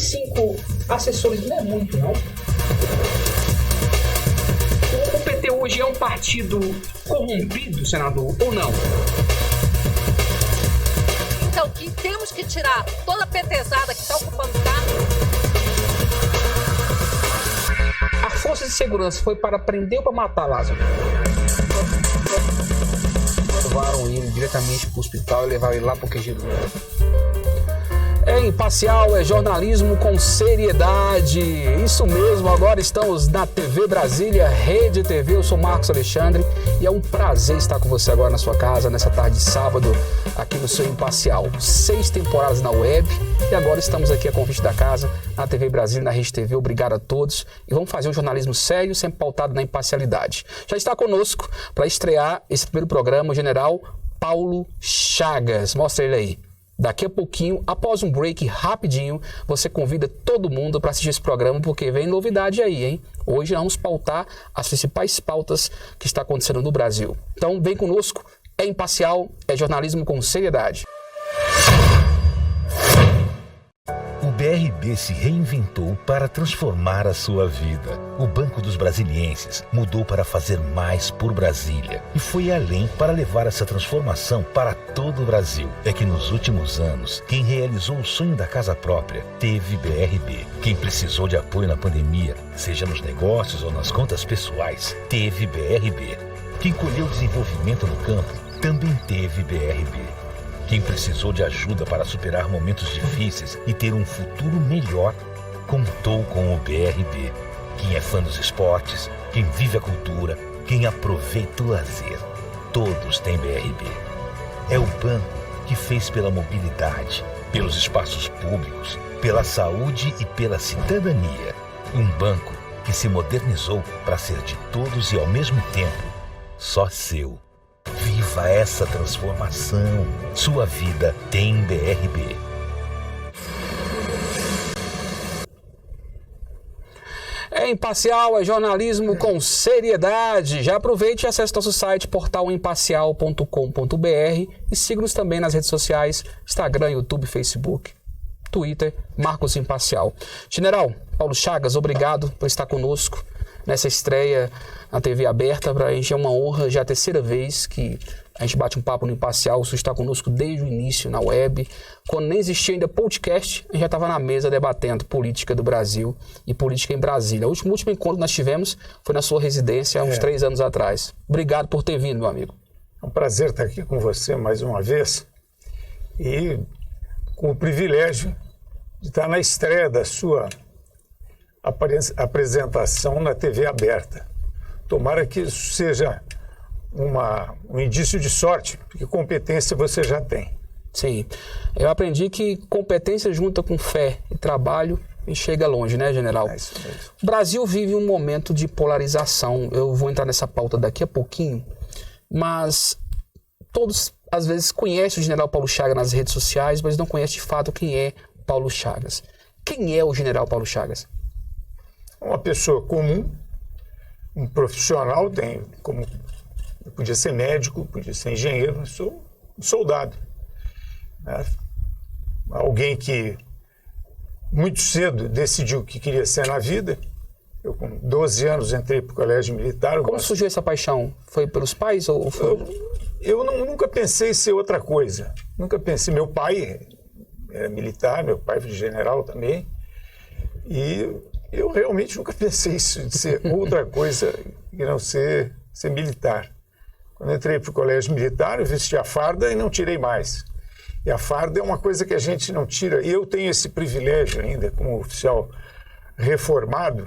5 assessores não é muito, não? O PT hoje é um partido corrompido, senador, ou não? Então, que temos que tirar toda a petezada que está ocupando o cargo. A força de segurança foi para prender ou para matar Lázaro? Levaram ele diretamente para o hospital e levaram ele lá para o QG do Lula. É imparcial, é jornalismo com seriedade. Isso mesmo, agora estamos na TV Brasília, Rede TV. Eu sou Marcos Alexandre e é um prazer estar com você agora na sua casa, nessa tarde de sábado, aqui no seu Imparcial. 6 temporadas na web e agora estamos aqui a convite da casa, na TV Brasília, na Rede TV. Obrigado a todos e vamos fazer um jornalismo sério, sempre pautado na imparcialidade. Já está conosco para estrear esse primeiro programa o general Paulo Chagas. Mostra ele aí. Daqui a pouquinho, após um break rapidinho, você convida todo mundo para assistir esse programa, porque vem novidade aí, hein? Hoje vamos pautar as principais pautas que está acontecendo no Brasil. Então, vem conosco, é imparcial, é jornalismo com seriedade. O BRB se reinventou para transformar a sua vida. O Banco dos Brasilienses mudou para fazer mais por Brasília e foi além para levar essa transformação para todo o Brasil. É que nos últimos anos, quem realizou o sonho da casa própria teve BRB. Quem precisou de apoio na pandemia, seja nos negócios ou nas contas pessoais, teve BRB. Quem colheu desenvolvimento no campo, também teve BRB. Quem precisou de ajuda para superar momentos difíceis e ter um futuro melhor, contou com o BRB. Quem é fã dos esportes, quem vive a cultura, quem aproveita o lazer, todos têm BRB. É o banco que fez pela mobilidade, pelos espaços públicos, pela saúde e pela cidadania. Um banco que se modernizou para ser de todos e ao mesmo tempo, só seu. Viva essa transformação. Sua vida tem BRB. É imparcial, é jornalismo com seriedade. Já aproveite e acesse nosso site portalimparcial.com.br e siga-nos também nas redes sociais, Instagram, YouTube, Facebook, Twitter, Marcos Imparcial. General Paulo Chagas, obrigado por estar conosco nessa estreia na TV aberta. Para a gente é uma honra, já a terceira vez que a gente bate um papo no Imparcial. O senhor está conosco desde o início na web. Quando nem existia ainda podcast, a gente já estava na mesa debatendo política do Brasil e política em Brasília. O último encontro que nós tivemos foi na sua residência há uns 3 anos atrás. Obrigado por ter vindo, meu amigo. É um prazer estar aqui com você mais uma vez e com o privilégio de estar na estreia da sua apresentação na TV aberta. Tomara que isso seja um indício de sorte, porque competência você já tem. Sim, eu aprendi que competência junta com fé e trabalho e chega longe, né, general? É isso mesmo. O Brasil vive um momento de polarização. Eu vou entrar nessa pauta daqui a pouquinho, mas todos, às vezes, conhecem o general Paulo Chagas nas redes sociais, mas não conhecem de fato quem é Paulo Chagas. Quem é o general Paulo Chagas? Uma pessoa comum, um profissional, podia ser médico, podia ser engenheiro, eu sou um soldado. Né? Alguém que muito cedo decidiu o que queria ser na vida. Eu com 12 anos entrei para o colégio militar. Como surgiu essa paixão? Foi pelos pais ou foi... Eu nunca pensei em ser outra coisa. Nunca pensei. Meu pai era militar, meu pai foi general também. E eu realmente nunca pensei isso, de ser outra coisa que não ser militar. Quando entrei para o colégio militar, eu vesti a farda e não tirei mais. E a farda é uma coisa que a gente não tira. E eu tenho esse privilégio ainda, como oficial reformado.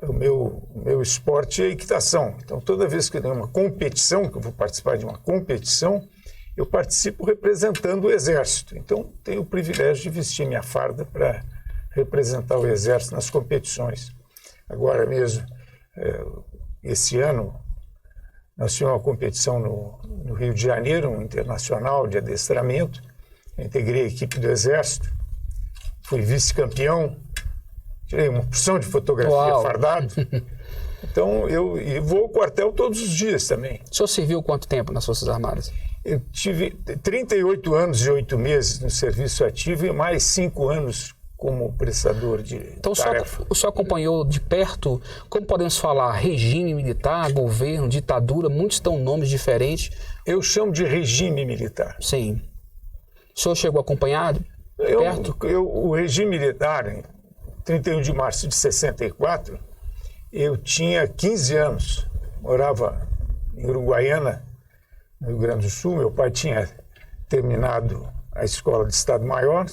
O meu esporte é equitação. Então, toda vez que eu tenho uma competição, que eu vou participar de uma competição, eu participo representando o Exército. Então, tenho o privilégio de vestir minha farda para representar o Exército nas competições. Agora mesmo, esse ano, nós tivemos uma competição no Rio de Janeiro, um internacional de adestramento. Eu integrei a equipe do Exército, fui vice-campeão, tirei uma porção de fotografia fardado. Então, eu vou ao quartel todos os dias também. O senhor serviu quanto tempo nas Forças Armadas? Eu tive 38 anos e 8 meses no serviço ativo e mais 5 anos como prestador de Então tarefa. o senhor acompanhou de perto, como podemos falar, regime militar, governo, ditadura, muitos dão nomes diferentes. Eu chamo de regime militar. Sim. O senhor chegou a acompanhar de perto? O regime militar, em 31 de março de 64, eu tinha 15 anos, morava em Uruguaiana, no Rio Grande do Sul. Meu pai tinha terminado a escola de Estado-Maior,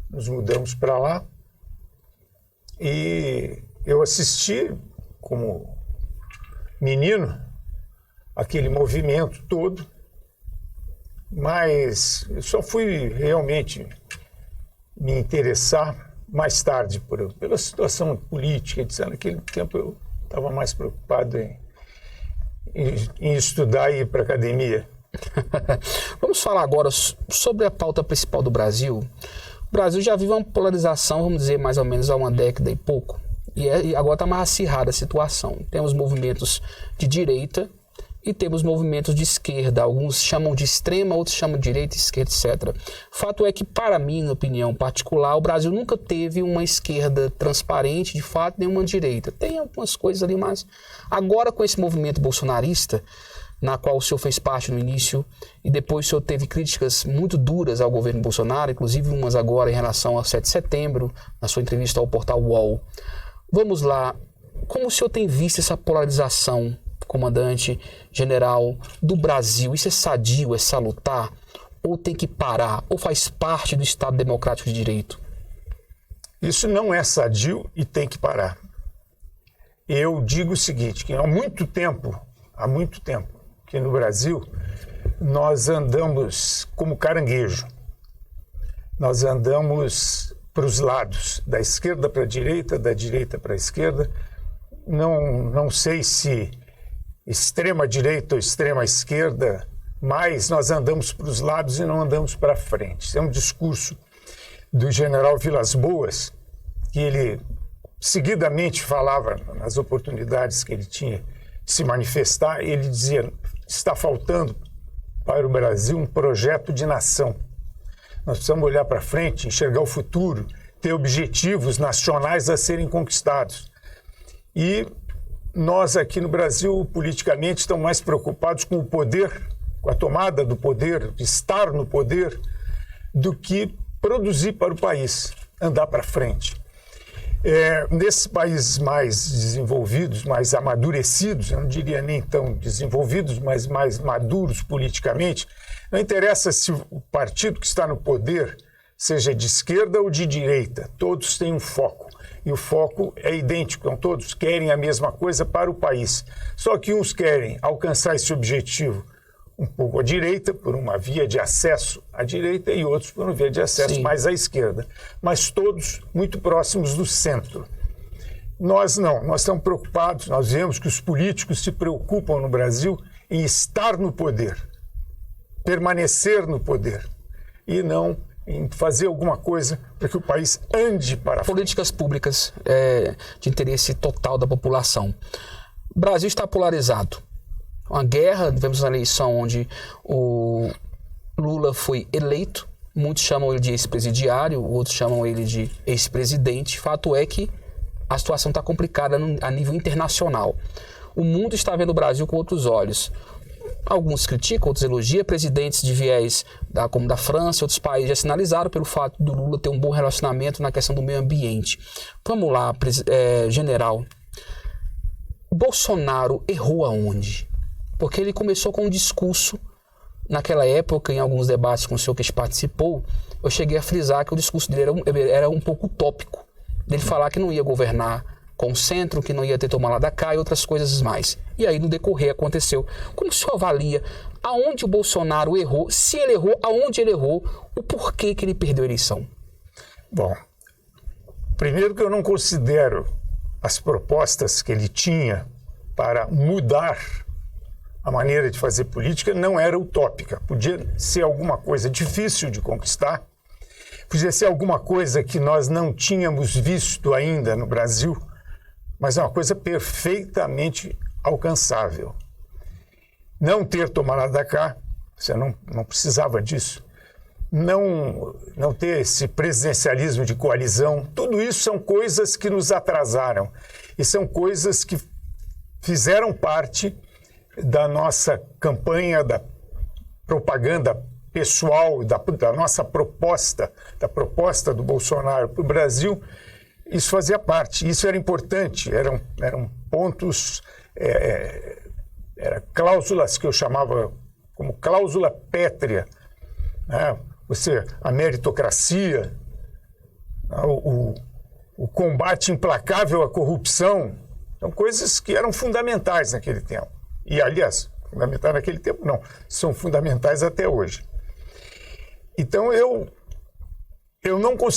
nos mudamos para lá e eu assisti como menino aquele movimento todo, mas eu só fui realmente me interessar mais tarde pela situação política, etc. Naquele tempo eu estava mais preocupado em estudar e ir para a academia. Vamos falar agora sobre a pauta principal do Brasil. O Brasil já vive uma polarização, vamos dizer, mais ou menos há uma década e pouco. E agora está mais acirrada a situação. Temos movimentos de direita e temos movimentos de esquerda. Alguns chamam de extrema, outros chamam de direita, esquerda, etc. Fato é que, para mim, na opinião particular, o Brasil nunca teve uma esquerda transparente, de fato, nem uma direita. Tem algumas coisas ali, mas agora com esse movimento bolsonarista, na qual o senhor fez parte no início, e depois o senhor teve críticas muito duras ao governo Bolsonaro, inclusive umas agora em relação ao 7 de setembro, na sua entrevista ao portal UOL. Vamos lá, como o senhor tem visto essa polarização, comandante general, do Brasil? Isso é sadio, é salutar? Ou tem que parar? Ou faz parte do Estado Democrático de Direito? Isso não é sadio e tem que parar. Eu digo o seguinte, que há muito tempo que no Brasil nós andamos como caranguejo. Nós andamos para os lados, da esquerda para a direita, da direita para a esquerda. Não sei se extrema direita ou extrema esquerda, mas nós andamos para os lados e não andamos para frente. Isso é um discurso do general Vilas Boas, que ele seguidamente falava nas oportunidades que ele tinha de se manifestar. Ele dizia: está faltando para o Brasil um projeto de nação. Nós precisamos olhar para frente, enxergar o futuro, ter objetivos nacionais a serem conquistados. E nós aqui no Brasil, politicamente, estamos mais preocupados com o poder, com a tomada do poder, de estar no poder, do que produzir para o país, andar para frente. Nesses países mais desenvolvidos, mais amadurecidos, eu não diria nem tão desenvolvidos, mas mais maduros politicamente, não interessa se o partido que está no poder seja de esquerda ou de direita, todos têm um foco. E o foco é idêntico, então todos querem a mesma coisa para o país. Só que uns querem alcançar esse objetivo um pouco à direita, por uma via de acesso à direita, e outros por uma via de acesso mais à esquerda. Mas todos muito próximos do centro. Nós não, nós estamos preocupados, nós vemos que os políticos se preocupam no Brasil em estar no poder, permanecer no poder, e não em fazer alguma coisa para que o país ande para frente. Políticas públicas de interesse total da população. O Brasil está polarizado. Uma guerra, tivemos uma eleição onde o Lula foi eleito, muitos chamam ele de ex-presidiário, outros chamam ele de ex-presidente. Fato é que a situação está complicada a nível internacional. O mundo está vendo o Brasil com outros olhos. Alguns criticam, outros elogiam. Presidentes de viés como da França e outros países já sinalizaram pelo fato do Lula ter um bom relacionamento na questão do meio ambiente. Vamos lá, general. Bolsonaro errou aonde? Porque ele começou com um discurso, naquela época, em alguns debates com o senhor que participou, eu cheguei a frisar que o discurso dele era um pouco utópico. Dele falar que não ia governar com o centro, que não ia ter tomar lá da cá e outras coisas mais. E aí, no decorrer, aconteceu. Como o senhor avalia aonde o Bolsonaro errou, se ele errou, aonde ele errou, o porquê que ele perdeu a eleição? Bom, primeiro que eu não considero as propostas que ele tinha para mudar a maneira de fazer política não era utópica. Podia ser alguma coisa difícil de conquistar, podia ser alguma coisa que nós não tínhamos visto ainda no Brasil, mas é uma coisa perfeitamente alcançável. Não ter tomado da cá, você não precisava disso. não ter esse presidencialismo de coalizão, tudo isso são coisas que nos atrasaram e são coisas que fizeram parte da nossa campanha, da propaganda pessoal, da nossa proposta, da proposta do Bolsonaro para o Brasil. Isso fazia parte, isso era importante, eram pontos, eram cláusulas que eu chamava como cláusula pétrea, né? A meritocracia, o combate implacável à corrupção, são coisas que eram fundamentais naquele tempo. E, aliás, fundamentais naquele tempo não, são fundamentais até hoje. Então, eu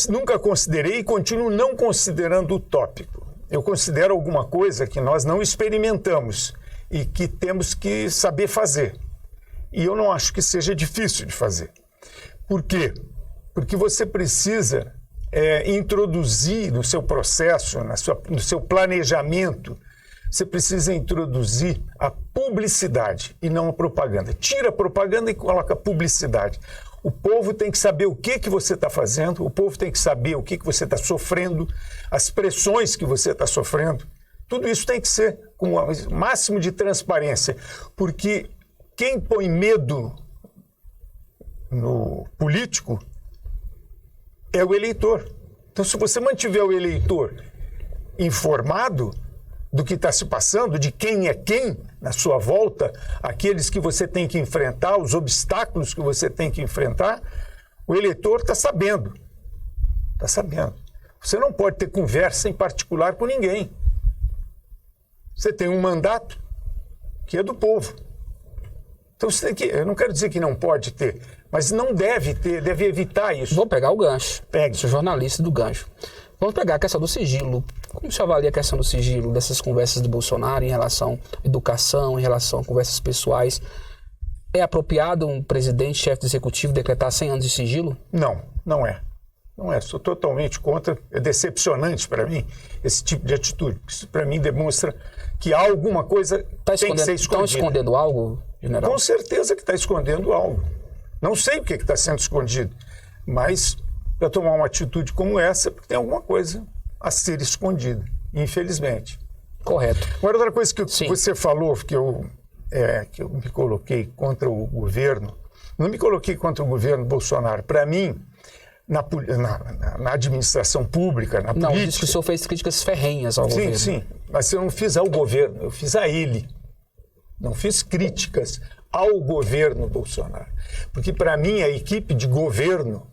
nunca considerei e continuo não considerando utópico. Eu considero alguma coisa que nós não experimentamos e que temos que saber fazer. E eu não acho que seja difícil de fazer. Por quê? Porque você precisa introduzir no seu processo, no seu planejamento, você precisa introduzir a publicidade e não a propaganda. Tira a propaganda e coloca a publicidade. O povo tem que saber o que você está fazendo, o povo tem que saber o que você está sofrendo, as pressões que você está sofrendo. Tudo isso tem que ser com o máximo de transparência, porque quem põe medo no político é o eleitor. Então, se você mantiver o eleitor informado do que está se passando, de quem é quem na sua volta, aqueles que você tem que enfrentar, os obstáculos que você tem que enfrentar, o eleitor está sabendo. Está sabendo. Você não pode ter conversa em particular com ninguém. Você tem um mandato que é do povo. Então, você tem que, eu não quero dizer que não pode ter, mas não deve ter, deve evitar isso. Vou pegar o gancho. Pegue. Sou jornalista do gancho. Vamos pegar a questão do sigilo. Como você avalia a questão do sigilo, dessas conversas do Bolsonaro em relação à educação, em relação a conversas pessoais? É apropriado um presidente, chefe do executivo, decretar 100 anos de sigilo? Não, não é. Não é. Sou totalmente contra. É decepcionante para mim esse tipo de atitude. Isso para mim demonstra que há alguma coisa tem que ser escondida. Estão escondendo algo, general? Com certeza que está escondendo algo. Não sei o que está sendo escondido, mas para tomar uma atitude como essa, porque tem alguma coisa a ser escondida, infelizmente. Correto. Uma outra coisa que você falou, que eu me coloquei contra o governo, não me coloquei contra o governo Bolsonaro. Para mim, na administração pública, na política... Não, disse que o senhor fez críticas ferrenhas ao governo. Sim, mas eu não fiz ao governo, eu fiz a ele. Não fiz críticas ao governo Bolsonaro. Porque, para mim, a equipe de governo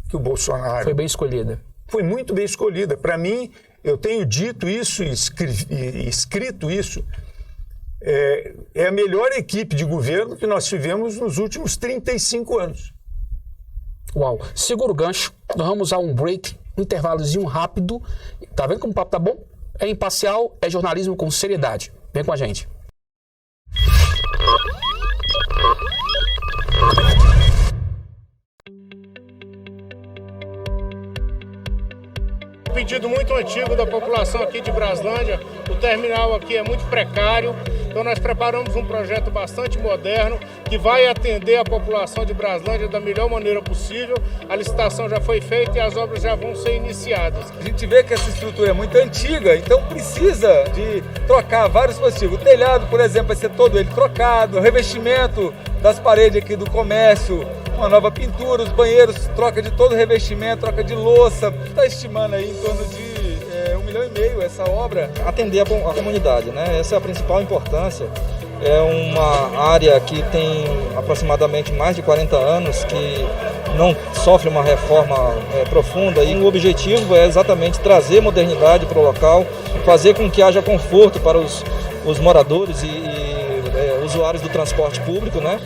que o Bolsonaro... Foi bem escolhida. Foi muito bem escolhida. Para mim, eu tenho dito isso e escrito isso, é a melhor equipe de governo que nós tivemos nos últimos 35 anos. Uau. Segura o gancho. Nós vamos a um break, um intervalozinho rápido. Tá vendo como o papo tá bom? É imparcial, é jornalismo com seriedade. Vem com a gente. Pedido muito antigo da população aqui de Braslândia. O terminal aqui é muito precário, então nós preparamos um projeto bastante moderno que vai atender a população de Braslândia da melhor maneira possível. A licitação já foi feita e as obras já vão ser iniciadas. A gente vê que essa estrutura é muito antiga, então precisa de trocar vários dispositivos. O telhado, por exemplo, vai ser todo ele trocado, o revestimento das paredes aqui do comércio, uma nova pintura, os banheiros, troca de todo o revestimento, troca de louça. Está estimando aí em torno de 1,5 milhão essa obra. Atender a comunidade, né? Essa é a principal importância. É uma área que tem aproximadamente mais de 40 anos, que não sofre uma reforma profunda, e o objetivo é exatamente trazer modernidade para o local, fazer com que haja conforto para os moradores e usuários do transporte público, né?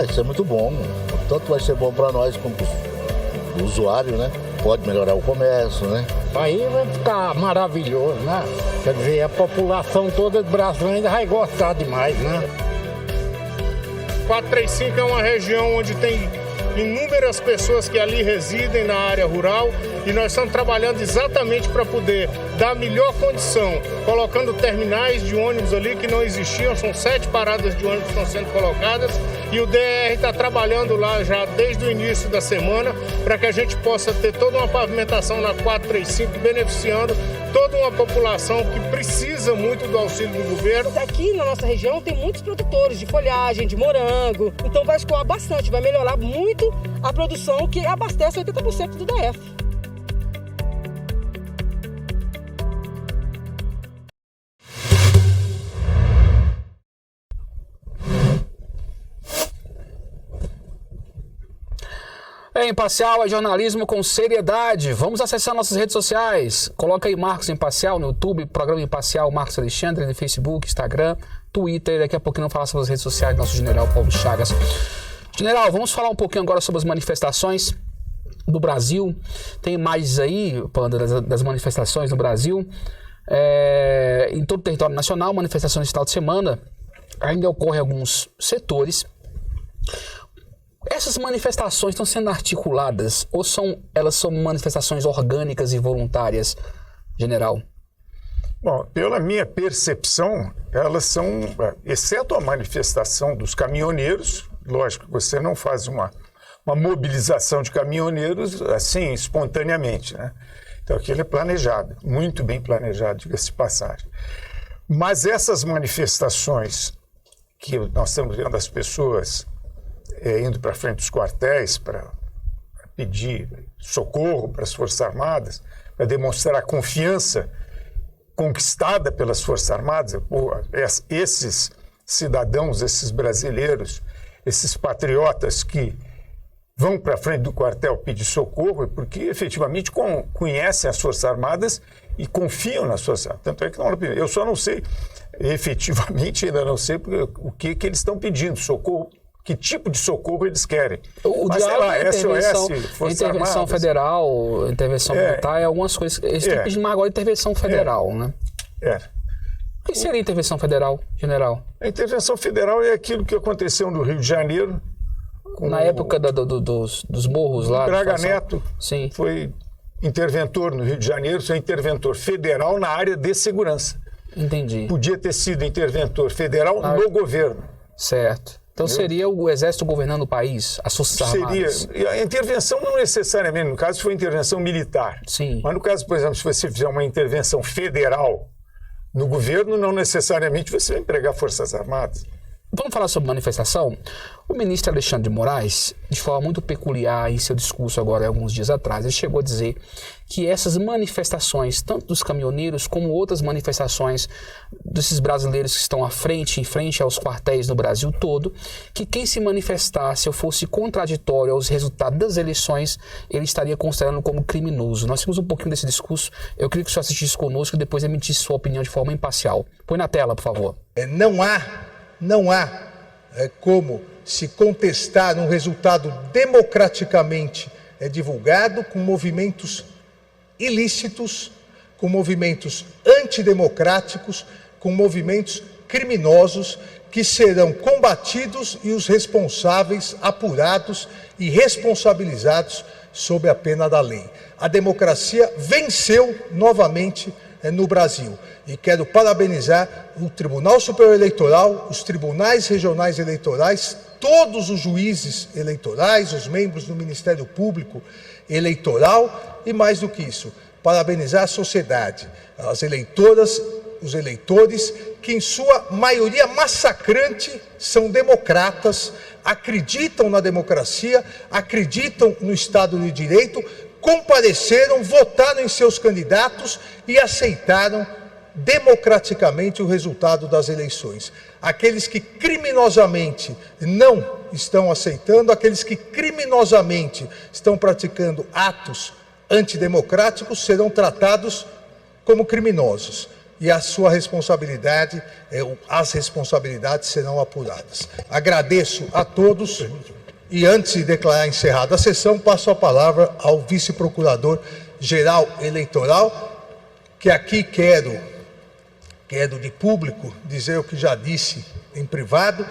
Isso é muito bom, tanto vai ser bom para nós como para o usuário, né? Pode melhorar o comércio, né? Aí vai ficar maravilhoso, né? Quer dizer, a população toda de Braslândia vai gostar demais, né? 435 é uma região onde tem inúmeras pessoas que ali residem na área rural e nós estamos trabalhando exatamente para poder dar a melhor condição, colocando terminais de ônibus ali que não existiam, são 7 paradas de ônibus que estão sendo colocadas e o DER está trabalhando lá já desde o início da semana para que a gente possa ter toda uma pavimentação na 435 beneficiando toda uma população que precisa muito do auxílio do governo. Aqui na nossa região tem muitos produtores de folhagem, de morango, então vai escoar bastante, vai melhorar muito a produção que abastece 80% do DF. Imparcial é jornalismo com seriedade. Vamos acessar nossas redes sociais. Coloca aí Marcos Imparcial no YouTube, Programa Imparcial Marcos Alexandre, no Facebook, Instagram, Twitter. Daqui a pouquinho vamos falar sobre as redes sociais do nosso general Paulo Chagas. General, vamos falar um pouquinho agora sobre as manifestações do Brasil. Tem imagens aí das manifestações no Brasil. Em todo o território nacional, manifestações de final de semana. Ainda ocorrem alguns setores. Essas manifestações estão sendo articuladas ou elas são manifestações orgânicas e voluntárias, general? Bom, pela minha percepção, elas são, exceto a manifestação dos caminhoneiros, lógico que você não faz uma mobilização de caminhoneiros assim, espontaneamente, né? Então aquilo é planejado, muito bem planejado, diga-se de passagem. Mas essas manifestações que nós estamos vendo as pessoas indo para frente dos quartéis para pedir socorro para as Forças Armadas, para demonstrar a confiança conquistada pelas Forças Armadas, esses cidadãos, esses brasileiros, esses patriotas que vão para frente do quartel pedir socorro, é porque efetivamente conhecem as Forças Armadas e confiam nas Forças Armadas. Tanto é que eu só não sei, efetivamente ainda não sei o que eles estão pedindo, socorro. Que tipo de socorro eles querem? Mas sei lá, SOS, Forças intervenção Armadas. Federal, intervenção militar, algumas coisas. Eles estão pedindo mais agora intervenção federal, né? O que seria intervenção federal, general? A intervenção federal é aquilo que aconteceu no Rio de Janeiro. Na época dos morros lá. Braga Neto foi interventor no Rio de Janeiro, foi interventor federal na área de segurança. Entendi. Podia ter sido interventor federal no governo. Certo. Então seria o Exército governando o país, as Forças Armadas? Seria. A intervenção não necessariamente, no caso foi intervenção militar. Sim. Mas no caso, por exemplo, se você fizer uma intervenção federal no governo, não necessariamente você vai empregar Forças Armadas. Vamos falar sobre manifestação? O ministro Alexandre de Moraes, de forma muito peculiar em seu discurso agora, alguns dias atrás, ele chegou a dizer que essas manifestações, tanto dos caminhoneiros como outras manifestações desses brasileiros que estão em frente aos quartéis no Brasil todo, que quem se manifestasse ou fosse contraditório aos resultados das eleições, ele estaria considerando como criminoso. Nós temos um pouquinho desse discurso, eu queria que o senhor assistisse conosco e depois emitisse sua opinião de forma imparcial. Põe na tela, por favor. Não há como se contestar um resultado democraticamente divulgado com movimentos ilícitos, com movimentos antidemocráticos, com movimentos criminosos que serão combatidos e os responsáveis apurados e responsabilizados sob a pena da lei. A democracia venceu novamente no Brasil. E quero parabenizar o Tribunal Superior Eleitoral, os tribunais regionais eleitorais, todos os juízes eleitorais, os membros do Ministério Público Eleitoral e, mais do que isso, parabenizar a sociedade, as eleitoras, os eleitores, que em sua maioria massacrante são democratas, acreditam na democracia, acreditam no Estado de Direito, compareceram, votaram em seus candidatos e aceitaram democraticamente o resultado das eleições. Aqueles que criminosamente não estão aceitando, aqueles que criminosamente estão praticando atos antidemocráticos serão tratados como criminosos e a sua responsabilidade, as responsabilidades serão apuradas. Agradeço a todos. E antes de declarar encerrada a sessão, passo a palavra ao vice-procurador-geral eleitoral, que aqui quero de público dizer o que já disse em privado,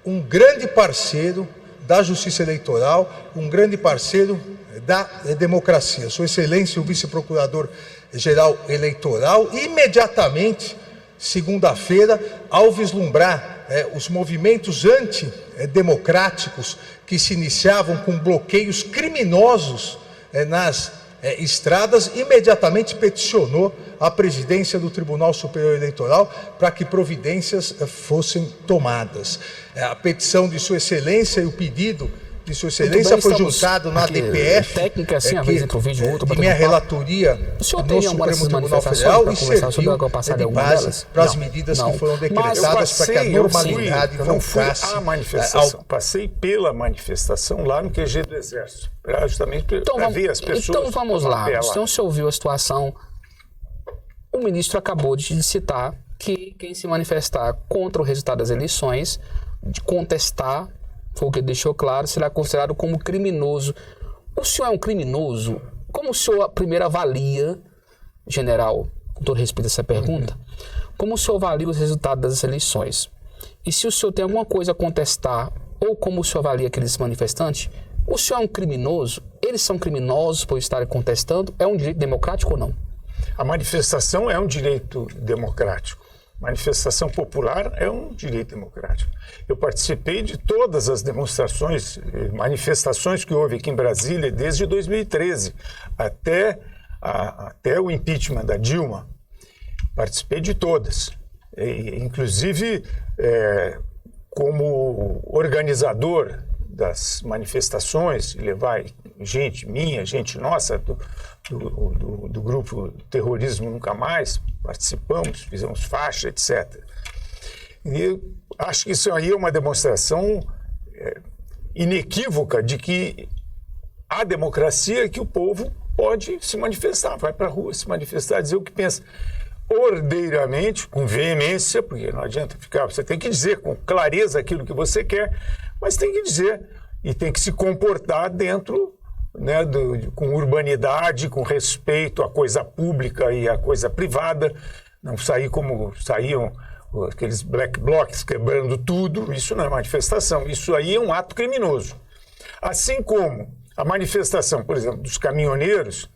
um grande parceiro da Justiça Eleitoral, um grande parceiro da democracia. Sua Excelência, o Vice-Procurador-Geral Eleitoral, imediatamente, segunda-feira, ao vislumbrar os movimentos antidemocráticos que se iniciavam com bloqueios criminosos nas estradas, imediatamente peticionou a presidência do Tribunal Superior Eleitoral para que providências fossem tomadas. A petição de Sua Excelência e o pedido de Sua Excelência foi juntado na DPF, técnica, assim, às vezes entre um vídeo e outro, de minha relatoria no Supremo Tribunal Federal e serviu de base para as medidas que foram decretadas para que a normalidade voltasse. Eu manifestação, passei pela manifestação lá no QG do Exército, justamente para ver as pessoas. Então vamos lá, então você ouviu a situação, o ministro acabou de citar que quem se manifestar contra o resultado das eleições, de contestar, foi o que ele deixou claro, será considerado como criminoso. O senhor é um criminoso? Como o senhor primeiro avalia, general, com todo respeito a essa pergunta, como o senhor avalia os resultados das eleições? E se o senhor tem alguma coisa a contestar, ou como o senhor avalia aqueles manifestantes, o senhor é um criminoso? Eles são criminosos por estarem contestando? É um direito democrático ou não? A manifestação é um direito democrático. Manifestação popular é um direito democrático. Eu participei de todas as demonstrações, manifestações que houve aqui em Brasília desde 2013 até o impeachment da Dilma. Participei de todas. Inclusive, como organizador das manifestações, levar gente minha, gente nossa, do grupo Terrorismo Nunca Mais, participamos, fizemos faixa, etc. E acho que isso aí é uma demonstração inequívoca de que há democracia, que o povo pode se manifestar, vai para a rua se manifestar, dizer o que pensa. Ordeiramente, com veemência, porque não adianta ficar, você tem que dizer com clareza aquilo que você quer, mas tem que dizer e tem que se comportar dentro, né, com urbanidade, com respeito à coisa pública e à coisa privada, não sair como saíam aqueles black blocs quebrando tudo. Isso não é manifestação, isso aí é um ato criminoso. Assim como a manifestação, por exemplo, dos caminhoneiros,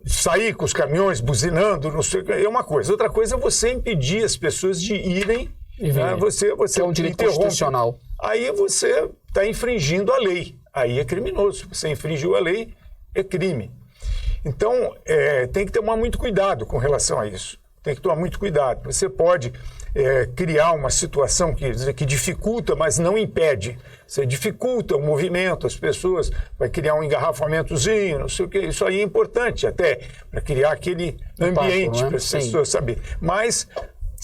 sair com os caminhões buzinando, não sei, é uma coisa. Outra coisa é você impedir as pessoas de irem, né? Você é um direito constitucional. Aí você está infringindo a lei. Aí é criminoso. Você infringiu a lei, é crime. Então, tem que tomar muito cuidado com relação a isso. Tem que tomar muito cuidado. Você pode criar uma situação que dificulta, mas não impede. Você dificulta o movimento, as pessoas, vai criar um engarrafamentozinho, não sei o quê. Isso aí é importante até para criar aquele ambiente para as pessoas saberem. Mas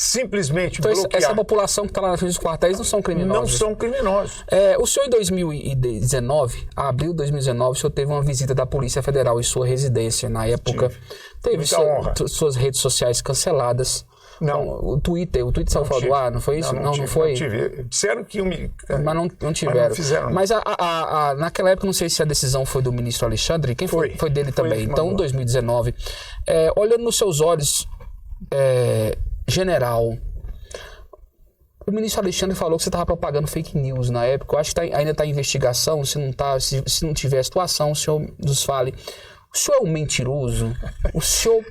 simplesmente então, bloquear. Essa população que está lá na frente dos quartéis não são criminosos? Não são criminosos. O senhor, em 2019, abril de 2019, o senhor teve uma visita da Polícia Federal em sua residência. Na época, teve suas redes sociais canceladas. Não. O Twitter saiu fora do ar, não foi isso? Não foi? Não tive. Disseram que mas não tiveram. Mas não fizeram. Mas naquela época, não sei se a decisão foi do ministro Alexandre, quem foi? Foi dele também. Então, em 2019, olhando nos seus olhos, general, o ministro Alexandre falou que você estava propagando fake news na época. Eu acho que ainda está em investigação. Se não tiver situação, o senhor nos fale. O senhor é um mentiroso? O senhor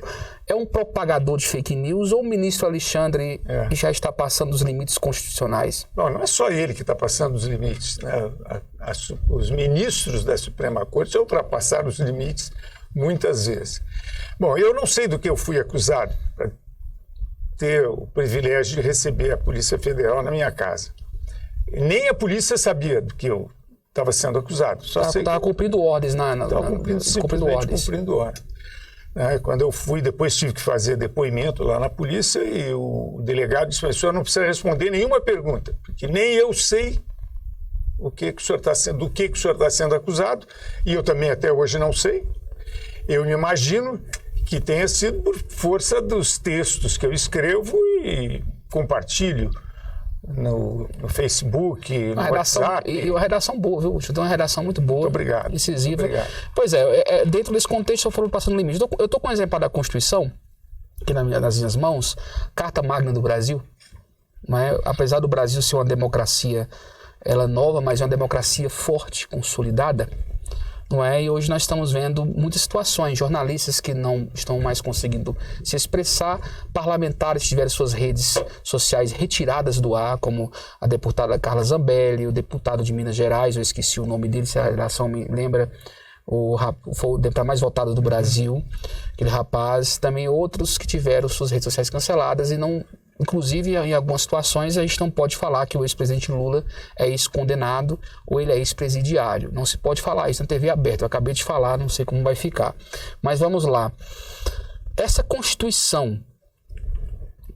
é um propagador de fake news ou o ministro Alexandre já está passando os limites constitucionais? Não é só ele que está passando os limites, né? Os ministros da Suprema Corte já ultrapassaram os limites muitas vezes. Bom, eu não sei do que eu fui acusado para ter o privilégio de receber a Polícia Federal na minha casa. Nem a polícia sabia do que eu estava sendo acusado. Estava cumprindo ordens cumprindo ordens. Quando eu fui, depois tive que fazer depoimento lá na polícia e o delegado disse: o senhor não precisa responder nenhuma pergunta, porque nem eu sei do que o senhor está sendo acusado, e eu também até hoje não sei. Eu me imagino que tenha sido por força dos textos que eu escrevo e compartilho no Facebook, no WhatsApp. E uma redação boa, viu? Você tem uma redação muito boa. Muito obrigado. Incisiva. Muito obrigado. Pois dentro desse contexto eu fui passando limite. Eu estou com um exemplar da Constituição, aqui nas minhas mãos, Carta Magna do Brasil. Apesar do Brasil ser uma democracia ela é nova, mas é uma democracia forte, consolidada, não é? E hoje nós estamos vendo muitas situações, jornalistas que não estão mais conseguindo se expressar, parlamentares que tiveram suas redes sociais retiradas do ar, como a deputada Carla Zambelli, o deputado de Minas Gerais, eu esqueci o nome dele, se a relação me lembra, foi o deputado mais votado do Brasil, aquele rapaz, também outros que tiveram suas redes sociais canceladas e não... Inclusive, em algumas situações, a gente não pode falar que o ex-presidente Lula é ex-condenado ou ele é ex-presidiário. Não se pode falar isso na TV aberta. Eu acabei de falar, não sei como vai ficar. Mas vamos lá. Essa Constituição,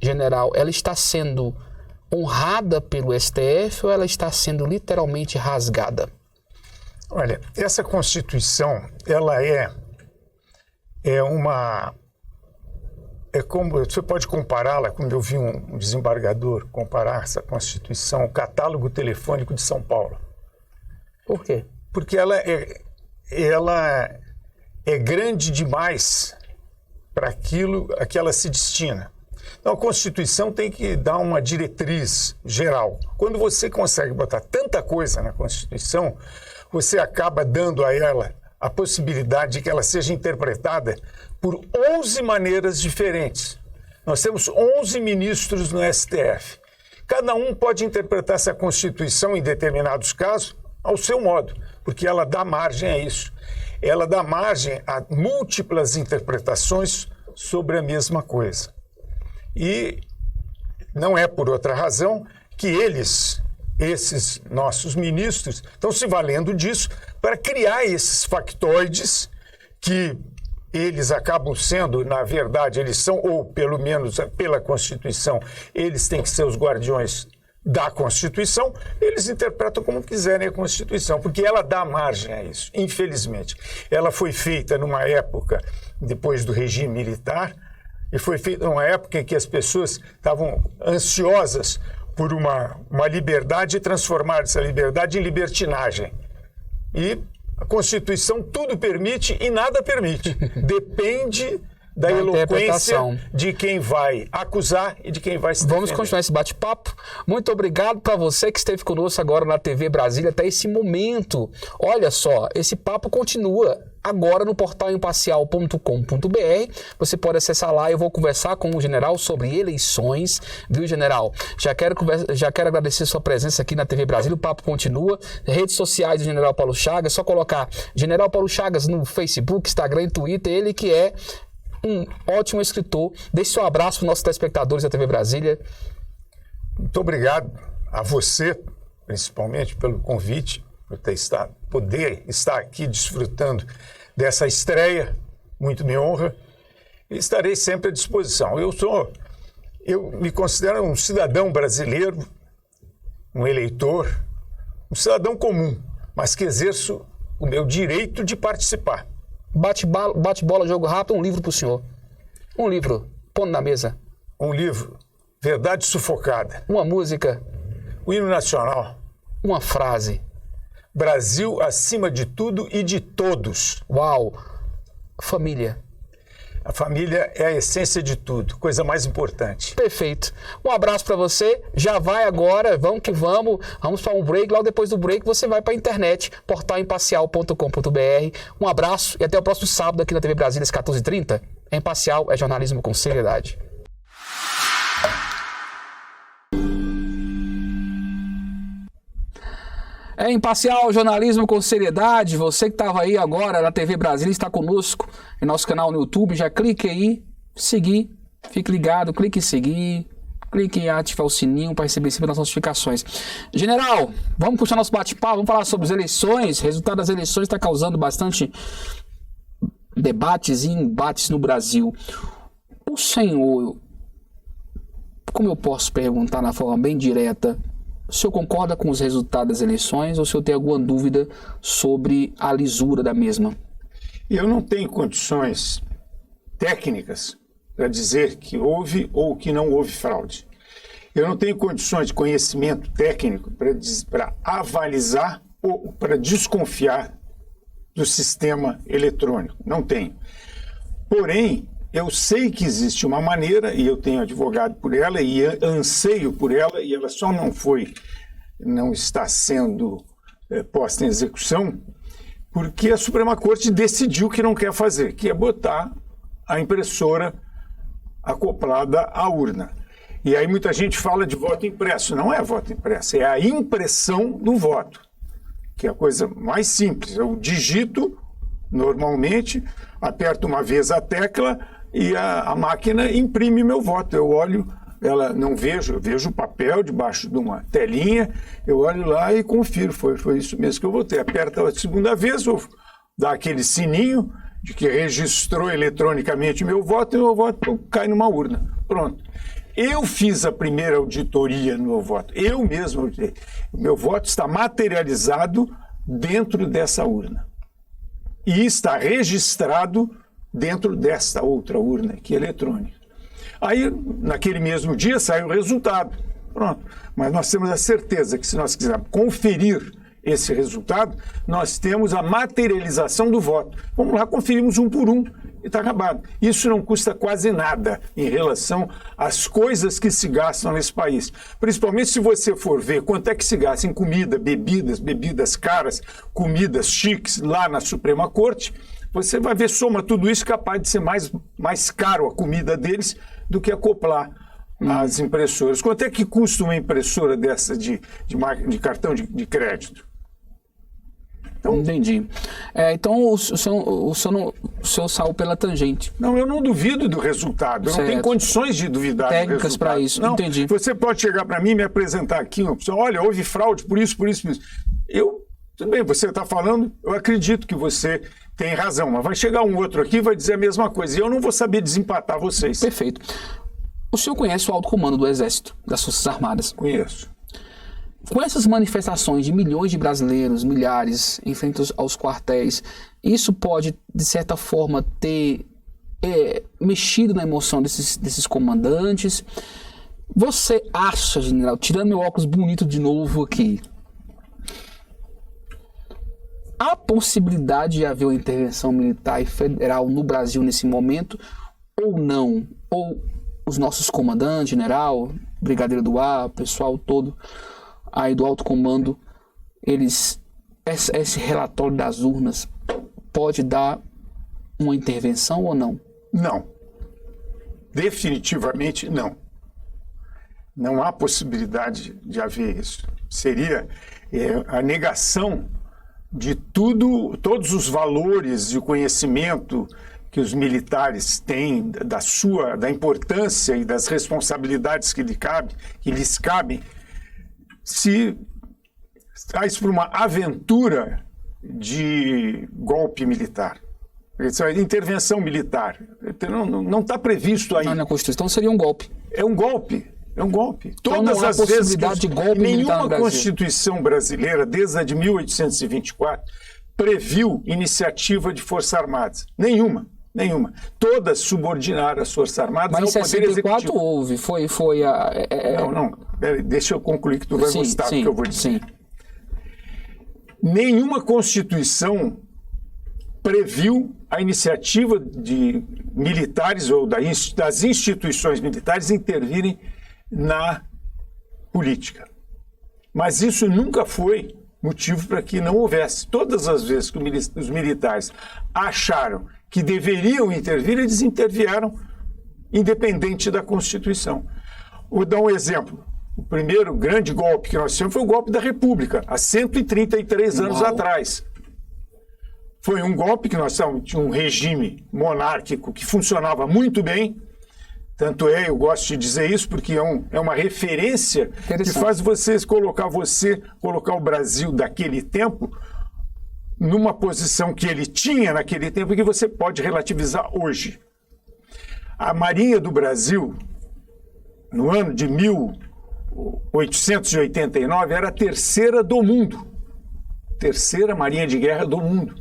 general, ela está sendo honrada pelo STF ou ela está sendo literalmente rasgada? Olha, essa Constituição, ela é uma... É como, você pode compará-la, como eu vi um desembargador comparar essa Constituição ao catálogo telefônico de São Paulo. Por quê? Porque ela é grande demais para aquilo a que ela se destina. Então, a Constituição tem que dar uma diretriz geral. Quando você consegue botar tanta coisa na Constituição, você acaba dando a ela a possibilidade de que ela seja interpretada por 11 maneiras diferentes. Nós temos 11 ministros no STF. Cada um pode interpretar essa Constituição, em determinados casos, ao seu modo, porque ela dá margem a isso. Ela dá margem a múltiplas interpretações sobre a mesma coisa. E não é por outra razão que esses nossos ministros, estão se valendo disso para criar esses factoides que eles acabam sendo, na verdade, eles são, ou pelo menos pela Constituição, eles têm que ser os guardiões da Constituição, eles interpretam como quiserem a Constituição, porque ela dá margem a isso, infelizmente. Ela foi feita numa época, depois do regime militar, e foi feita numa época em que as pessoas estavam ansiosas por uma liberdade e transformar essa liberdade em libertinagem. E a Constituição tudo permite e nada permite. Depende da eloquência de quem vai acusar e de quem vai se defender. Vamos continuar esse bate-papo. Muito obrigado para você que esteve conosco agora na TV Brasília até esse momento. Olha só, esse papo continua agora no portal imparcial.com.br. Você pode acessar lá, eu vou conversar com o general sobre eleições, viu, general? Já quero agradecer sua presença aqui na TV Brasília, o papo continua. Redes sociais do general Paulo Chagas, só colocar General Paulo Chagas no Facebook, Instagram e Twitter, ele que é um ótimo escritor. Deixe seu abraço para os nossos telespectadores da TV Brasília. Muito obrigado a você, principalmente, pelo convite, por poder estar aqui desfrutando dessa estreia. Muito me honra. E estarei sempre à disposição. Eu me considero um cidadão brasileiro, um eleitor, um cidadão comum, mas que exerço o meu direito de participar. Bate-bola, jogo rápido, um livro para o senhor. Um livro, pondo na mesa. Um livro, Verdade Sufocada. Uma música. O hino nacional. Uma frase. Brasil acima de tudo e de todos. Uau! Família. A família é a essência de tudo, coisa mais importante. Perfeito. Um abraço para você. Já vai agora, vamos que vamos. Vamos para um break. Logo depois do break você vai para a internet, portalimparcial.com.br. Um abraço e até o próximo sábado aqui na TV Brasília às 14h30. É Imparcial, é jornalismo com seriedade. É Imparcial, jornalismo com seriedade. Você que estava aí agora na TV Brasília está conosco em nosso canal no YouTube. Já clique aí, seguir, fique ligado, clique em seguir, clique em ativar o sininho para receber sempre as notificações. General, vamos puxar nosso bate-papo, vamos falar sobre as eleições. O resultado das eleições está causando bastante debates e embates no Brasil. O senhor, como eu posso perguntar na forma bem direta, o senhor concorda com os resultados das eleições ou o senhor tem alguma dúvida sobre a lisura da mesma? Eu não tenho condições técnicas para dizer que houve ou que não houve fraude. Eu não tenho condições de conhecimento técnico para avalizar ou para desconfiar do sistema eletrônico. Não tenho. Porém, eu sei que existe uma maneira, e eu tenho advogado por ela, e anseio por ela, e ela só não foi não está sendo posta em execução porque a Suprema Corte decidiu que não quer fazer, que é botar a impressora acoplada à urna. E aí muita gente fala de voto impresso. Não é voto impresso, é a impressão do voto, que é a coisa mais simples. Eu digito normalmente, aperto uma vez a tecla e a máquina imprime meu voto. Eu olho, ela não vejo, eu vejo o papel debaixo de uma telinha, eu olho lá e confiro, foi isso mesmo que eu votei. Aperta a segunda vez, ou dá aquele sininho de que registrou eletronicamente meu voto e meu voto cai numa urna. Pronto. Eu fiz a primeira auditoria no meu voto. Eu mesmo, o meu voto está materializado dentro dessa urna. E está registrado dentro desta outra urna, que é eletrônica. Aí, naquele mesmo dia, sai o resultado. Pronto. Mas nós temos a certeza que, se nós quisermos conferir esse resultado, nós temos a materialização do voto. Vamos lá, conferimos um por um e está acabado. Isso não custa quase nada em relação às coisas que se gastam nesse país. Principalmente se você for ver quanto é que se gasta em comida, bebidas caras, comidas chiques lá na Suprema Corte, você vai ver, soma tudo isso, capaz de ser mais caro a comida deles do que acoplar as impressoras. Quanto é que custa uma impressora dessa de cartão de crédito? Então, entendi. Então o senhor saiu pela tangente. Não, eu não duvido do resultado. Eu não tenho condições de duvidar do resultado. Técnicas para isso, não, entendi. Você pode chegar para mim e me apresentar aqui, olha, houve fraude por isso. Tudo bem, você está falando, eu acredito que você tem razão, mas vai chegar um outro aqui e vai dizer a mesma coisa, e eu não vou saber desempatar vocês. Perfeito. O senhor conhece o alto comando do Exército, das Forças Armadas? Conheço. Com essas manifestações de milhões de brasileiros, milhares, em frente aos quartéis, isso pode, de certa forma, ter mexido na emoção desses comandantes? Você acha, general, tirando meu óculos bonito de novo aqui, há possibilidade de haver uma intervenção militar e federal no Brasil nesse momento, ou não? Ou os nossos comandantes, general, brigadeiro do ar, pessoal todo aí do alto comando, esse relatório das urnas pode dar uma intervenção ou não? Não. Definitivamente não. Não há possibilidade de haver isso. Seria a negação de todos os valores de conhecimento que os militares têm, da importância e das responsabilidades que lhes cabem, se traz para uma aventura de golpe militar, intervenção militar. Não está previsto aí. Na Constituição, então seria um golpe. É um golpe. É um golpe. Então, todas as vezes de golpe nenhuma Constituição brasileira, desde a de 1824, previu iniciativa de Forças Armadas. Nenhuma. Todas subordinaram as Forças Armadas ao Poder Executivo. Mas em 64 houve, foi a... Não. Deixa eu concluir que tu vai gostar do que eu vou dizer. Sim. Nenhuma Constituição previu a iniciativa de militares ou das instituições militares intervirem na política. Mas isso nunca foi motivo para que não houvesse. Todas as vezes que os militares acharam que deveriam intervir, eles intervieram independente da Constituição. Vou dar um exemplo. O primeiro grande golpe que nós tivemos foi o golpe da República, há 133 anos atrás. Foi um golpe que nós tínhamos um regime monárquico que funcionava muito bem. Tanto eu gosto de dizer isso porque é uma referência que faz colocar o Brasil daquele tempo numa posição que ele tinha naquele tempo e que você pode relativizar hoje. A Marinha do Brasil, no ano de 1889, era a terceira do mundo. Terceira Marinha de Guerra do mundo.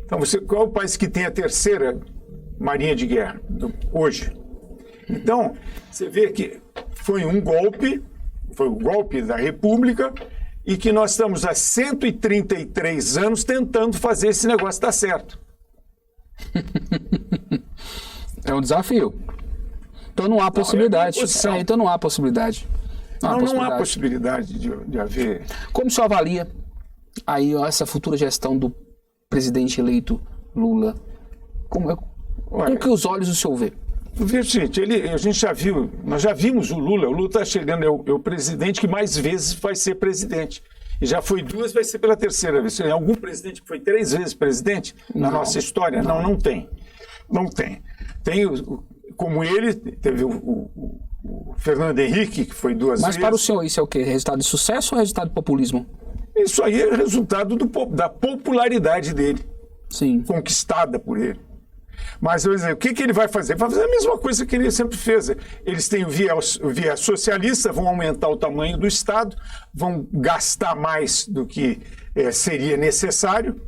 Então, qual é o país que tem a terceira Marinha de Guerra hoje? Então, você vê que foi o golpe da República e que nós estamos há 133 anos tentando fazer esse negócio dar certo. É um desafio. Então não há possibilidade. Então não há possibilidade. Não há possibilidade de haver. Como o senhor avalia aí essa futura gestão do presidente eleito Lula? Com que os olhos o senhor vê? Gente, a gente já viu, nós já vimos o Lula está chegando, é o presidente que mais vezes vai ser presidente. E já foi 2, vai ser pela 3ª vez. Tem algum presidente que foi 3 vezes presidente na nossa história? Não tem. Não tem. Tem, como ele, teve o Fernando Henrique, que foi 2 vezes. Mas para o senhor isso é o quê? Resultado de sucesso ou resultado de populismo? Isso aí é resultado da popularidade dele. Sim. Conquistada por ele. Mas, por exemplo, o que ele vai fazer? Vai fazer a mesma coisa que ele sempre fez. Eles têm o viés socialista, vão aumentar o tamanho do Estado, vão gastar mais do que seria necessário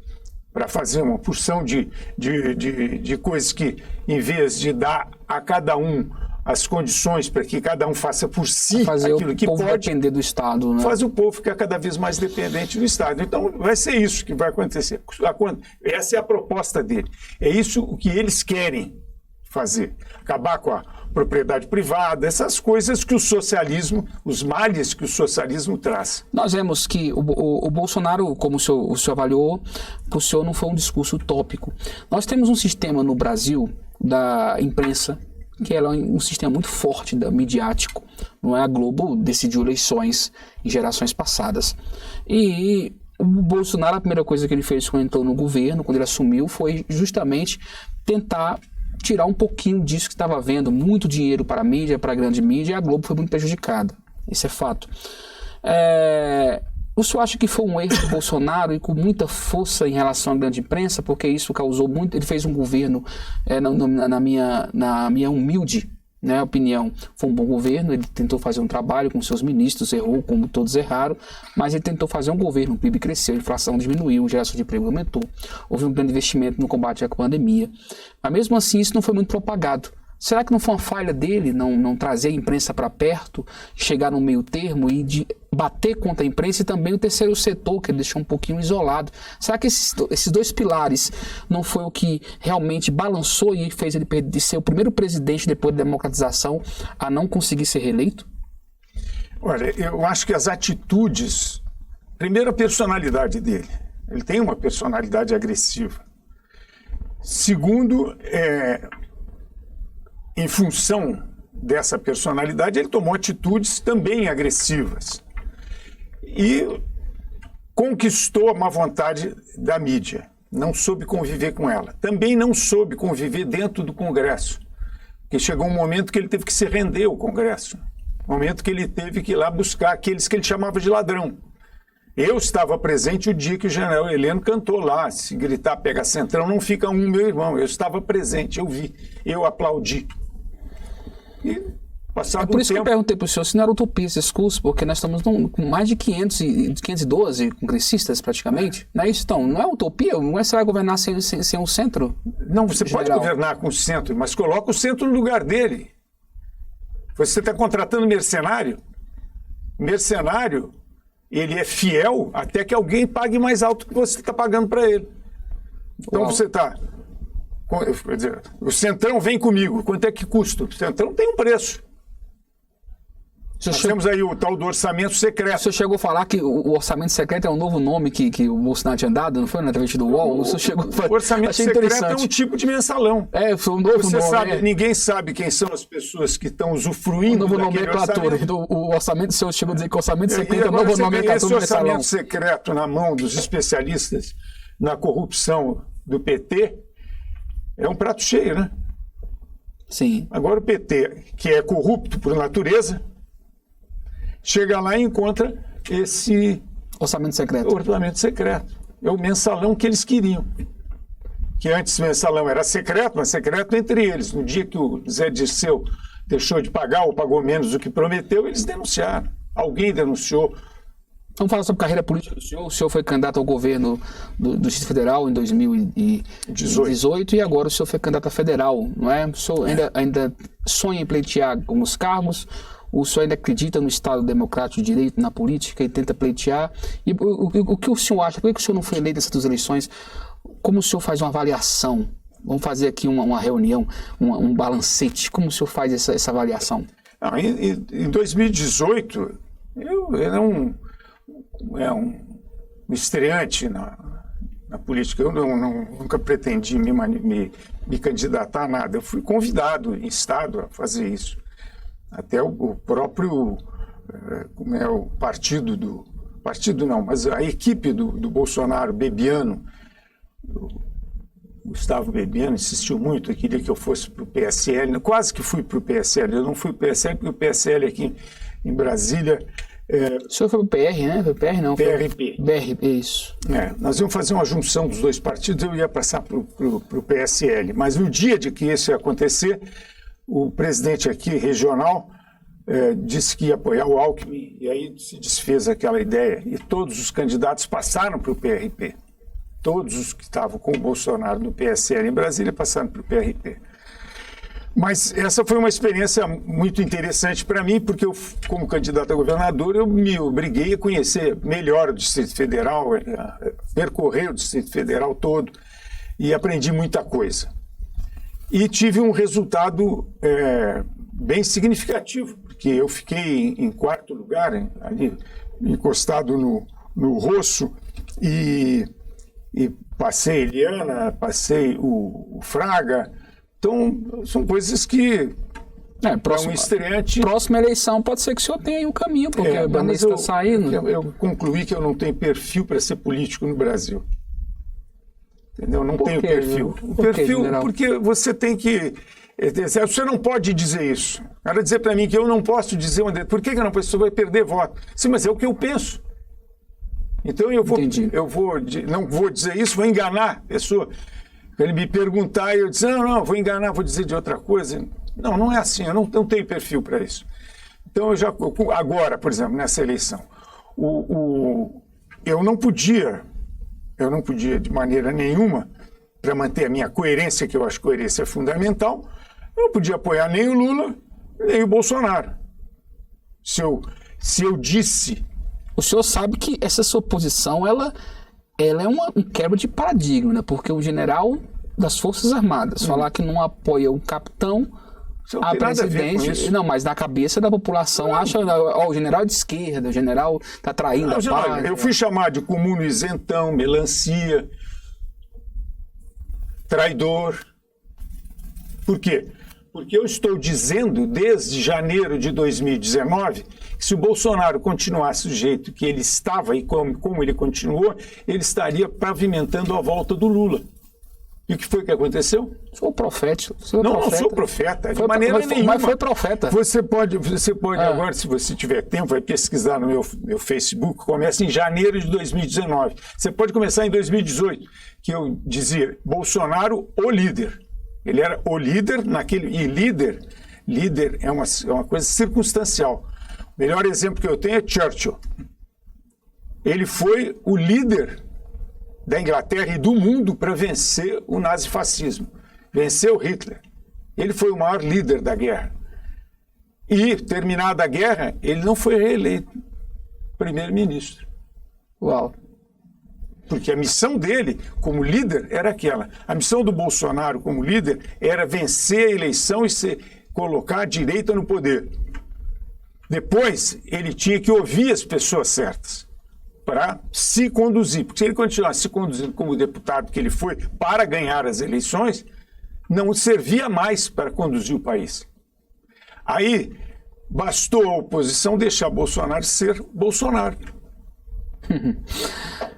para fazer uma porção de coisas que, em vez de dar a cada um as condições para que cada um faça por si aquilo que pode, depender do Estado, né? Faz o povo ficar cada vez mais dependente do Estado. Então, vai ser isso que vai acontecer. Essa é a proposta dele. É isso o que eles querem fazer. Acabar com a propriedade privada, essas coisas que o socialismo, os males que o socialismo traz. Nós vemos que o Bolsonaro, como o senhor avaliou, para o senhor não foi um discurso utópico. Nós temos um sistema no Brasil da imprensa que ela é um sistema muito forte midiático. Não é? A Globo decidiu eleições em gerações passadas. E o Bolsonaro, a primeira coisa que ele fez quando entrou no governo, quando ele assumiu, foi justamente tentar tirar um pouquinho disso que estava havendo. Muito dinheiro para a mídia, para a grande mídia, e a Globo foi muito prejudicada. Isso é fato. O senhor acha que foi um erro do Bolsonaro e com muita força em relação à grande imprensa, porque isso causou muito... Ele fez um governo, na minha humilde, né, opinião, foi um bom governo, ele tentou fazer um trabalho com seus ministros, errou como todos erraram, mas ele tentou fazer um governo, o PIB cresceu, a inflação diminuiu, a geração de emprego aumentou, houve um grande investimento no combate à pandemia, mas mesmo assim isso não foi muito propagado. Será que não foi uma falha dele não trazer a imprensa para perto, chegar no meio termo e de bater contra a imprensa e também o terceiro setor, que ele deixou um pouquinho isolado? Será que esses 2 pilares não foi o que realmente balançou e fez ele de ser o primeiro presidente depois da democratização a não conseguir ser reeleito? Olha, eu acho que as atitudes... Primeiro, a personalidade dele. Ele tem uma personalidade agressiva. Segundo, em função dessa personalidade, ele tomou atitudes também agressivas e conquistou a má vontade da mídia. Não soube conviver com ela. Também não soube conviver dentro do Congresso, porque chegou um momento que ele teve que se render ao Congresso, um momento que ele teve que ir lá buscar aqueles que ele chamava de ladrão. Eu estava presente o dia que o general Heleno cantou lá, se gritar pega centrão, não fica um, meu irmão. Eu estava presente, eu vi, eu aplaudi. E passado por isso que eu perguntei para o senhor se não era utopia esse discurso, porque nós estamos com mais de 512 congressistas praticamente, não é isso? Então, não é utopia? Não é você vai governar sem um centro? Não, você pode governar com o centro, mas coloca o centro no lugar dele. Você está contratando mercenário? Mercenário, ele é fiel até que alguém pague mais alto que você está pagando para ele. Então você está... Quer dizer, o Centrão vem comigo. Quanto é que custa? O Centrão tem um preço. Nós temos aí o tal do orçamento secreto. O senhor chegou a falar que o orçamento secreto é um novo nome que o Bolsonaro tinha dado, não foi? Na TV do UOL? O senhor chegou a falar. O orçamento secreto é um tipo de mensalão. Foi um novo nome. Sabe, ninguém sabe quem são as pessoas que estão usufruindo daquele orçamento. Então, o orçamento, o senhor chegou a dizer que o orçamento secreto é um novo nomenclatura esse orçamento secreto na mão dos especialistas na corrupção do PT é um prato cheio, né? Sim. Agora o PT, que é corrupto por natureza, chega lá e encontra esse orçamento secreto. É o mensalão que eles queriam. Que antes o mensalão era secreto, mas secreto entre eles. No dia que o Zé Dirceu deixou de pagar ou pagou menos do que prometeu, eles denunciaram. Alguém denunciou. Vamos falar sobre carreira política do senhor. O senhor foi candidato ao governo do Distrito Federal em 2018 e agora o senhor foi candidato a federal, não é? O senhor ainda sonha em pleitear alguns cargos? O senhor ainda acredita no Estado Democrático de Direito, na política e tenta pleitear? E o que o senhor acha? Por que o senhor não foi eleito nessas 2 eleições? Como o senhor faz uma avaliação? Vamos fazer aqui uma reunião, um balancete. Como o senhor faz essa avaliação? Em 2018, eu era um estreante na política. Eu nunca pretendi me candidatar a nada. Eu fui convidado em Estado a fazer isso. Até o próprio o partido não, mas a equipe do Bolsonaro, Bebiano, o Gustavo Bebiano insistiu muito, queria que eu fosse para o PSL, quase que fui para o PSL, eu não fui para o PSL, porque o PSL aqui em Brasília... O senhor foi para o PR, né? Foi PR, não? PRP. BRP, isso. Nós íamos fazer uma junção dos dois partidos, eu ia passar para o PSL, mas no dia de que isso ia acontecer, o presidente aqui, regional, disse que ia apoiar o Alckmin, e aí se desfez aquela ideia, e todos os candidatos passaram para o PRP. Todos os que estavam com o Bolsonaro no PSL em Brasília passaram para o PRP. Mas essa foi uma experiência muito interessante para mim, porque eu, como candidato a governador, eu me obriguei a conhecer melhor o Distrito Federal, percorrer o Distrito Federal todo, e aprendi muita coisa. E tive um resultado bem significativo, porque eu fiquei em quarto lugar, ali encostado no Rosso, e passei Eliana, passei o Fraga. Então, são coisas que próximo, um estreante... Próxima eleição pode ser que o senhor tenha aí um caminho, porque a Bandeira está saindo. Eu concluí que eu não tenho perfil para ser político no Brasil. Entendeu? Não tenho perfil. Porque você tem que... Você não pode dizer isso. Ela dizer para mim que eu não posso dizer... Por que eu não posso? Você vai perder voto. Sim, mas é o que eu penso. Então eu não vou dizer isso, vou enganar a pessoa. Ele me perguntar e eu dizer, não, vou enganar, vou dizer de outra coisa. Não é assim, eu não tenho perfil para isso. Então agora, por exemplo, nessa eleição, eu não podia de maneira nenhuma, para manter a minha coerência, que eu acho que coerência é fundamental, eu não podia apoiar nem o Lula, nem o Bolsonaro. Se eu disse... O senhor sabe que essa sua posição, ela é um quebra de paradigma, né? Porque o general das Forças Armadas falar que não apoia o capitão, a presidente... Não, mas na cabeça da população acha o general de esquerda, o general está traindo a pátria. Eu fui chamado de comuno isentão, melancia, traidor. Por quê? Porque eu estou dizendo, desde janeiro de 2019, que se o Bolsonaro continuasse do jeito que ele estava e como ele continuou, ele estaria pavimentando a volta do Lula. E o que foi que aconteceu? Sou profeta. Não sou profeta, de maneira nenhuma. Mas foi profeta. Você pode agora, se você tiver tempo, vai pesquisar no meu Facebook, começa em janeiro de 2019. Você pode começar em 2018, que eu dizia, Bolsonaro, o líder. Ele era o líder naquele... E líder é uma coisa circunstancial. O melhor exemplo que eu tenho é Churchill. Ele foi o líder da Inglaterra e do mundo para vencer o nazifascismo. Venceu Hitler. Ele foi o maior líder da guerra. E, terminada a guerra, ele não foi reeleito primeiro-ministro. Uau! Porque a missão dele, como líder, era aquela. A missão do Bolsonaro, como líder, era vencer a eleição e colocar a direita no poder. Depois, ele tinha que ouvir as pessoas certas para se conduzir. Porque se ele continuasse se conduzindo como deputado que ele foi para ganhar as eleições, não servia mais para conduzir o país. Aí, bastou a oposição deixar Bolsonaro ser Bolsonaro.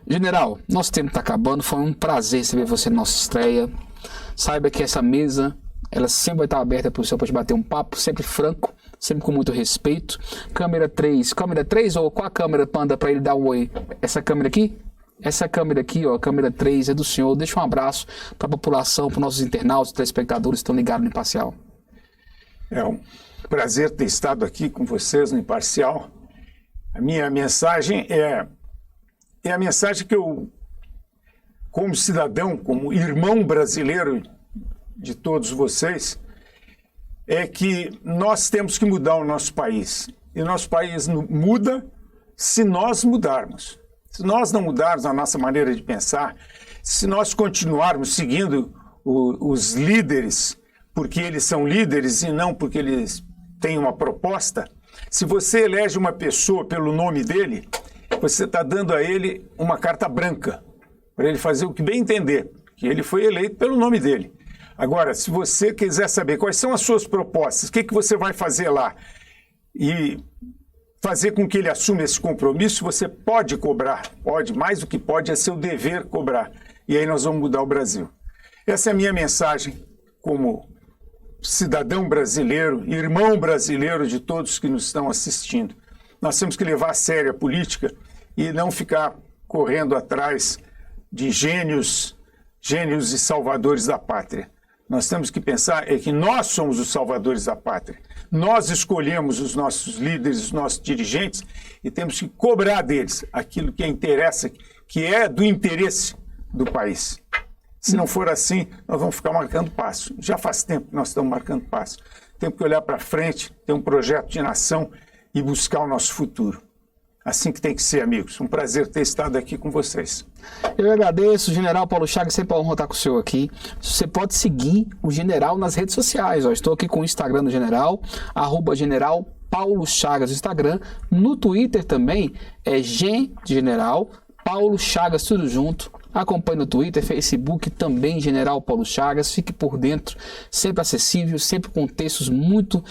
General, nosso tempo está acabando, foi um prazer receber você na nossa estreia. Saiba que essa mesa, ela sempre vai estar aberta para o senhor para te bater um papo, sempre franco, sempre com muito respeito. Câmera 3 ou qual a câmera, Panda, para ele dar um oi? Essa câmera aqui? Essa câmera aqui, ó, a câmera 3 é do senhor. Deixa um abraço para a população, para os nossos internautas, telespectadores que estão ligados no Imparcial. É um prazer ter estado aqui com vocês no Imparcial. A minha mensagem é a mensagem que eu, como cidadão, como irmão brasileiro de todos vocês, é que nós temos que mudar o nosso país. E o nosso país muda se nós mudarmos. Se nós não mudarmos a nossa maneira de pensar, se nós continuarmos seguindo os líderes porque eles são líderes e não porque eles tem uma proposta, se você elege uma pessoa pelo nome dele, você está dando a ele uma carta branca, para ele fazer o que bem entender, que ele foi eleito pelo nome dele. Agora, se você quiser saber quais são as suas propostas, o que você vai fazer lá, e fazer com que ele assuma esse compromisso, você pode cobrar, pode, mais do que pode, é seu dever cobrar. E aí nós vamos mudar o Brasil. Essa é a minha mensagem como cidadão brasileiro, irmão brasileiro de todos que nos estão assistindo. Nós temos que levar a sério a política e não ficar correndo atrás de gênios e salvadores da pátria. Nós temos que pensar que nós somos os salvadores da pátria. Nós escolhemos os nossos líderes, os nossos dirigentes, e temos que cobrar deles aquilo que interessa, que é do interesse do país. Se não for assim, nós vamos ficar marcando passo. Já faz tempo que nós estamos marcando passo. Temos que olhar para frente, ter um projeto de nação e buscar o nosso futuro. Assim que tem que ser, amigos. Um prazer ter estado aqui com vocês. Eu agradeço, General Paulo Chagas, sempre honra estar com o senhor aqui. Você pode seguir o General nas redes sociais. Estou aqui com o Instagram do General, @General Paulo Chagas no Instagram. No Twitter também é General Paulo Chagas, tudo junto. Acompanhe no Twitter, Facebook, também General Paulo Chagas. Fique por dentro, sempre acessível, sempre com textos muito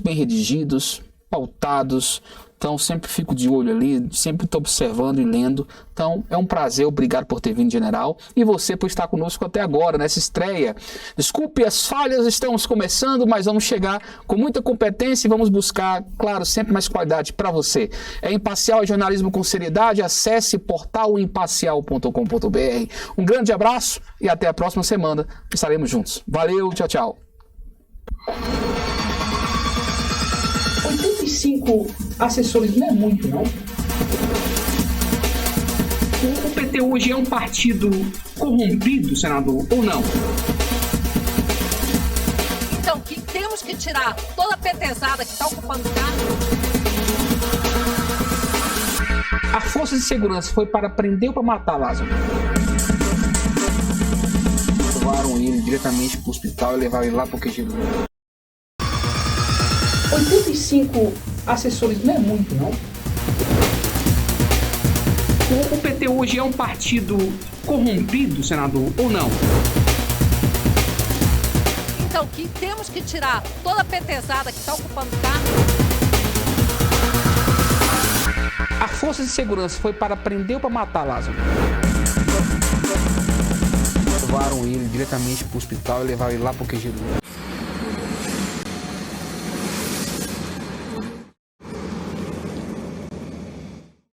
bem redigidos, pautados. Então, sempre fico de olho ali, sempre estou observando e lendo. Então, é um prazer, obrigado por ter vindo, General. E você por estar conosco até agora, nessa estreia. Desculpe as falhas, estamos começando, mas vamos chegar com muita competência e vamos buscar, claro, sempre mais qualidade para você. É Imparcial, é jornalismo com seriedade. Acesse portalimparcial.com.br. Um grande abraço e até a próxima semana. Estaremos juntos. Valeu, tchau, tchau. 85 assessores não é muito, não? O PT hoje é um partido corrompido, senador, ou não? Então, que temos que tirar toda a petezada que está ocupando o cargo. A força de segurança foi para prender ou para matar Lázaro? Levaram ele diretamente para o hospital e levaram ele lá para o QG. 85 assessores não é muito, não? O PT hoje é um partido corrompido, senador, ou não? Então, que temos que tirar toda a petezada que está ocupando o cargo. A força de segurança foi para prender ou para matar Lázaro? Levaram ele diretamente para o hospital e levaram ele lá para o QG.